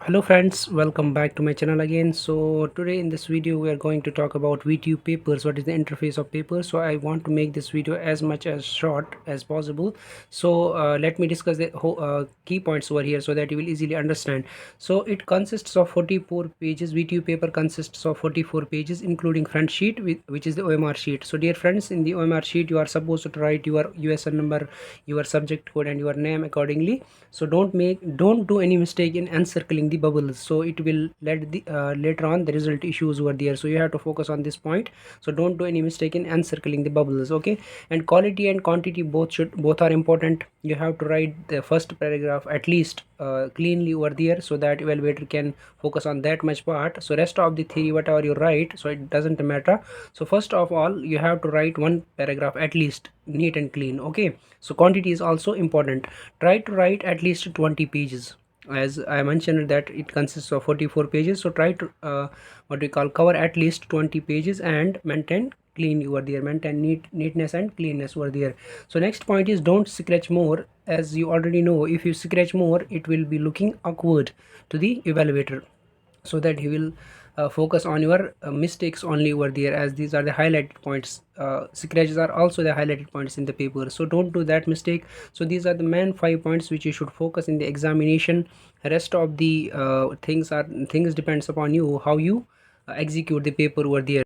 Hello friends, welcome back to my channel again. So today in this video we are going to talk about VTU papers. What is the interface of papers? So I want to make this video as much as short as possible. So let me discuss the key points over here so that you will easily understand. So it consists of 44 pages. VTU paper consists of 44 pages including front sheet, which is the OMR sheet. So dear friends, in the OMR sheet you are supposed to write your USN number, your subject code and your name accordingly. So don't do any mistake in encircling the bubbles, so it will let the later on the result issues over there. So you have to focus on this point. So don't do any mistake in encircling the bubbles, okay? And quality and quantity both are important. You have to write the first paragraph at least cleanly over there, so that evaluator can focus on that much part. So rest of the theory whatever you write, so it doesn't matter. So first of all you have to write one paragraph at least neat and clean, okay? So quantity is also important. Try to write at least 20 pages. As I mentioned that it consists of 44 pages, so try to what we call cover at least 20 pages and maintain clean over there, maintain neatness and cleanness over there. So next point is don't scratch more. As you already know, if you scratch more it will be looking awkward to the evaluator, so that he will focus on your mistakes only over there, as these are the highlighted points. Scratches are also the highlighted points in the paper, so don't do that mistake. So these are the main 5 points which you should focus in the examination. Rest of the things depends upon you how you execute the paper over there.